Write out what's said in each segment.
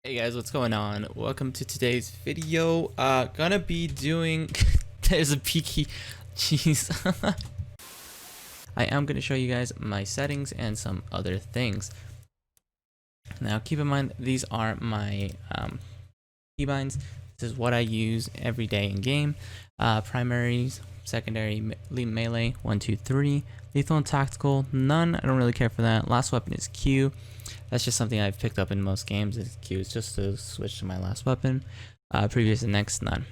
Hey guys, what's going on? Welcome to today's video. Gonna be doing there's a peaky jeez. I am gonna show you guys my settings and some other things. Now keep in mind these are my keybinds. This is what I use every day in game. Primaries, secondary, melee, 1, 2, 3. Lethal and tactical, none. I don't really care for that. Last weapon is Q. That's just something I've picked up in most games. Is Q is just to switch to my last weapon. Previous and next, none.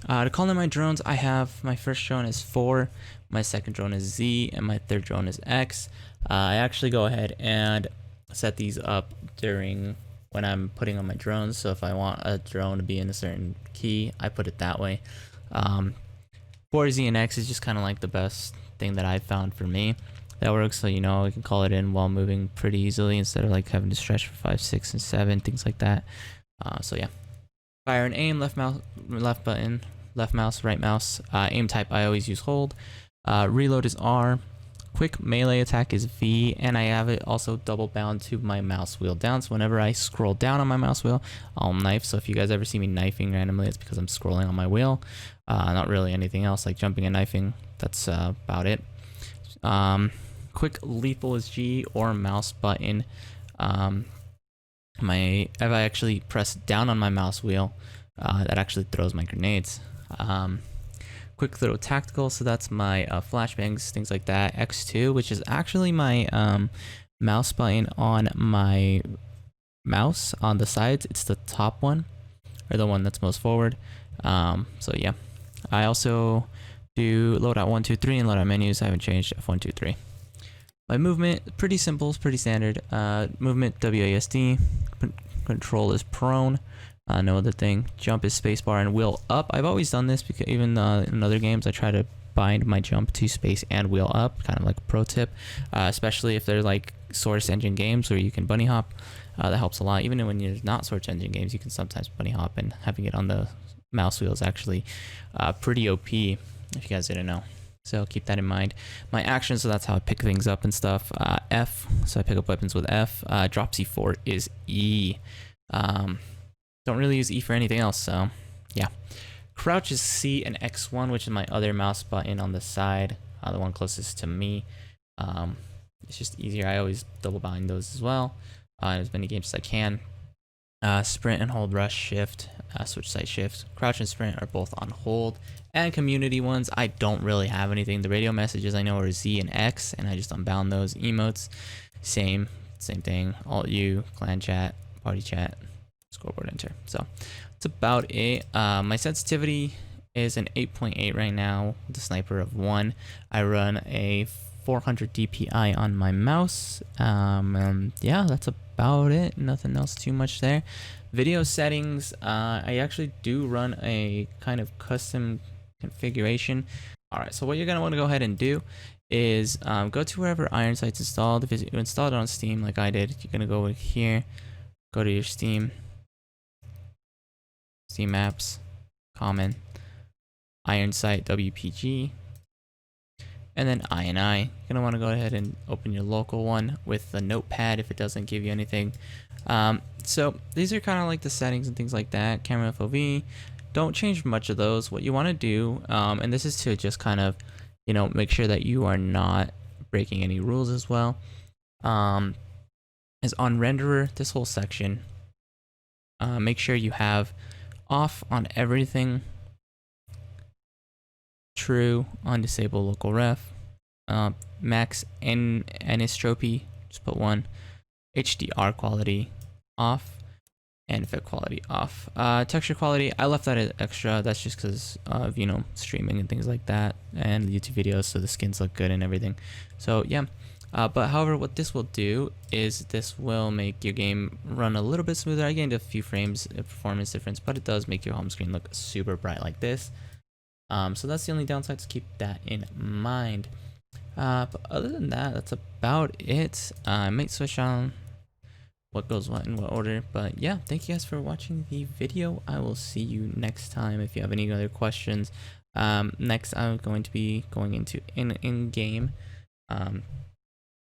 To call in my drones, I have my first drone is 4, my second drone is Z, and my third drone is X. I actually go ahead and set these up during when I'm putting on my drones. So if I want a drone to be in a certain key, I put it that way. 4Z and X is just kind of like the best thing that I've found for me. That works, so I can call it in while moving pretty easily instead of like having to stretch for 5, 6, and 7, things like that. So yeah, fire and aim, left button, left mouse, right mouse. Aim type I always use hold. Reload is R. Quick melee attack is V, and I have it also double bound to my mouse wheel down. So whenever I scroll down on my mouse wheel, I'll knife. So if you guys ever see me knifing randomly, it's because I'm scrolling on my wheel. Not really anything else like jumping and knifing. That's about it. Quick lethal is G or mouse button. If I actually press down on my mouse wheel, that actually throws my grenades. Quick throw tactical, so that's my flashbangs, things like that. X2, which is actually my mouse button on my mouse on the sides. It's the top one, or the one that's most forward. So yeah, I also do loadout 1, 2, 3 and loadout menus. I haven't changed F1, 2, 3. My movement, pretty simple, it's pretty standard. Movement, WASD. Control is prone. No other thing. Jump is spacebar and wheel up. I've always done this because even in other games I try to bind my jump to space and wheel up, kind of like a pro tip. Especially if they're like Source Engine games where you can bunny hop. That helps a lot. Even when you're not Source Engine games, you can sometimes bunny hop, and having it on the mouse wheel is actually pretty OP, if you guys didn't know. So keep that in mind. My actions, so that's how I pick things up and stuff. F, so I pick up weapons with F. Drop C4 is E. Don't really use E for anything else, so yeah. Crouch is C and X1, which is my other mouse button on the side, the one closest to me. It's just easier. I always double bind those as well, in as many games as I can. Sprint and hold rush shift, switch side shift. Crouch and sprint are both on hold. And community ones, I don't really have anything. The radio messages I know are Z and X, and I just unbound those. Emotes, same thing. Alt U, clan chat, party chat, scoreboard enter. So that's about it. My sensitivity is an 8.8 right now with a sniper of 1. I run a 400 DPI on my mouse. And yeah, that's about it. Nothing else too much there. Video settings, I actually do run a kind of custom configuration. Alright, so what you're going to want to go ahead and do is go to wherever Ironsight's installed. If you installed it on Steam like I did, you're going to go here, go to your Steam apps, common, Ironsight WPG, and then INI. You're going to want to go ahead and open your local one with the notepad if it doesn't give you anything. So these are kind of like the settings and things like that. Camera FOV, don't change much of those. What you want to do, and this is to just kind of, make sure that you are not breaking any rules as well, is on renderer, this whole section, make sure you have off on everything, true on disable local ref, max anisotropy, just put 1, HDR quality off, and effect quality off. Texture quality, I left that as extra. That's just because of streaming and things like that, and YouTube videos, so the skins look good and everything. So yeah. But however, what this will do is this will make your game run a little bit smoother. I gained a few frames of performance difference, but it does make your home screen look super bright like this. So that's the only downside, to keep that in mind. But other than that, that's about it. I might switch on what goes what in what order, but yeah, thank you guys for watching the video. I will see you next time. If you have any other questions, next I'm going to be going into in-game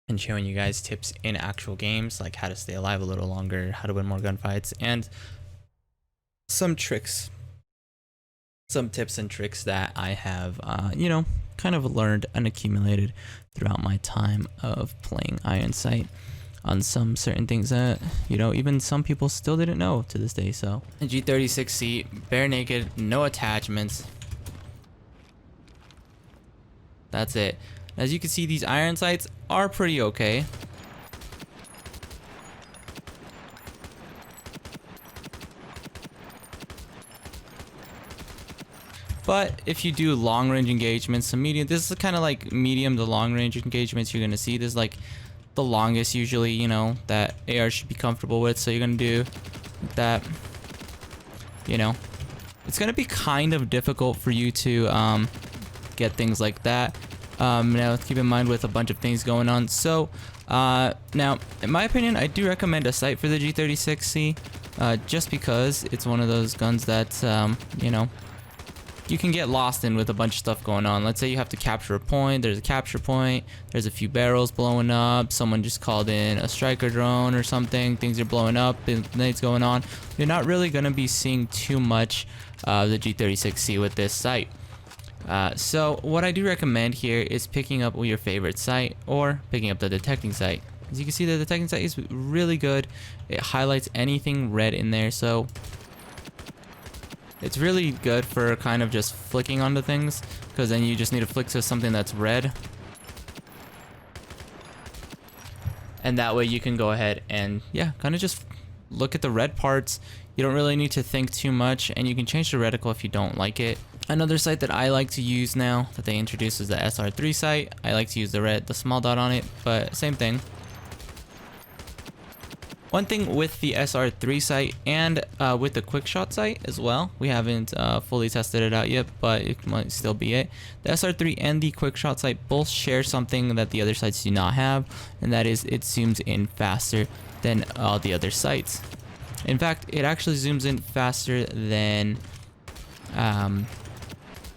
and showing you guys tips in actual games, like how to stay alive a little longer, how to win more gunfights, and some tricks, some tips and tricks that I have, you know, kind of learned and accumulated throughout my time of playing Iron Sight on some certain things that, you know, even some people still didn't know to this day. So G36C, bare naked, no attachments. That's it. As you can see, these iron sights are pretty okay. But if you do long range engagements, some medium, this is kind of like medium to long range engagements you're gonna see. This is like the longest usually, you know, that AR should be comfortable with. So you're gonna do that, you know. It's gonna be kind of difficult for you to get things like that. Now keep in mind with a bunch of things going on. So now, in my opinion, I do recommend a sight for the G36C, just because it's one of those guns that, you know, you can get lost in with a bunch of stuff going on. Let's say you have to capture a point, there's a capture point, there's a few barrels blowing up, someone just called in a striker drone or something, things are blowing up, things going on. You're not really going to be seeing too much of the G36C with this sight. So what I do recommend here is picking up your favorite sight or picking up the detecting sight. As you can see, the detecting sight is really good. It highlights anything red in there, so it's really good for kind of just flicking onto things, because then you just need to flick to something that's red. And that way you can go ahead and, yeah, kind of just look at the red parts. You don't really need to think too much, and you can change the reticle if you don't like it. Another sight that I like to use now that they introduced is the SR3 sight. I like to use the small dot on it, but same thing. One thing with the SR3 sight and with the quick shot sight as well, we haven't fully tested it out yet, but it might still be it. The SR3 and the quick shot sight both share something that the other sights do not have, and that is it zooms in faster than all the other sights. In fact, it actually zooms in faster than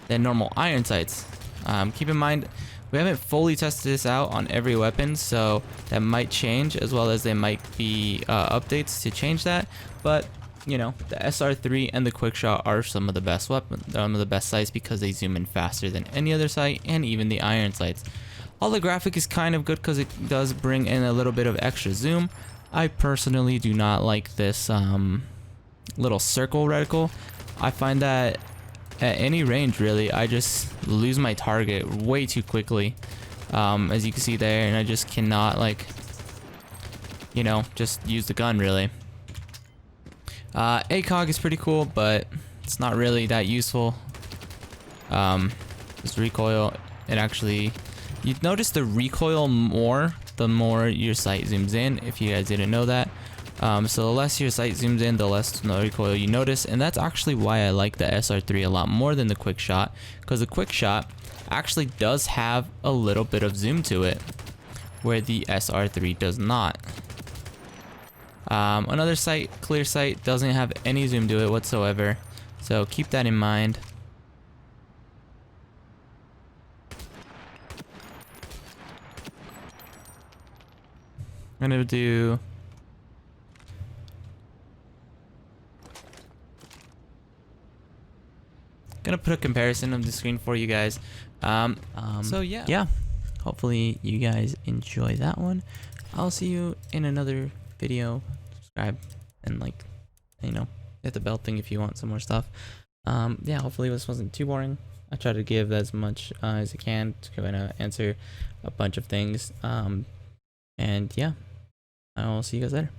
normal iron sights. Keep in mind, we haven't fully tested this out on every weapon, so that might change, as well as there might be updates to change that. But you know, the SR3 and the quick shot are some of the best weapons, some of the best sights, because they zoom in faster than any other sight, and even the iron sights. Holographic is kind of good because it does bring in a little bit of extra zoom. I personally do not like this little circle reticle. I find that at any range, really, I just lose my target way too quickly, as you can see there, and I just cannot, like, you know, just use the gun, really. ACOG is pretty cool, but it's not really that useful. This recoil, it actually, you'd notice the recoil more the more your sight zooms in, if you guys didn't know that. So the less your sight zooms in, the less recoil you notice, and that's actually why I like the SR3 a lot more than the quick shot, because the quick shot actually does have a little bit of zoom to it, where the SR3 does not. Another sight, clear sight, doesn't have any zoom to it whatsoever, so keep that in mind. I'm gonna do gonna put a comparison of the screen for you guys. So yeah, hopefully you guys enjoy that one. I'll see you in another video. Subscribe and, like, you know, hit the bell thing if you want some more stuff. Yeah, hopefully this wasn't too boring. I try to give as much as I can to kind of answer a bunch of things. And yeah, I'll see you guys later.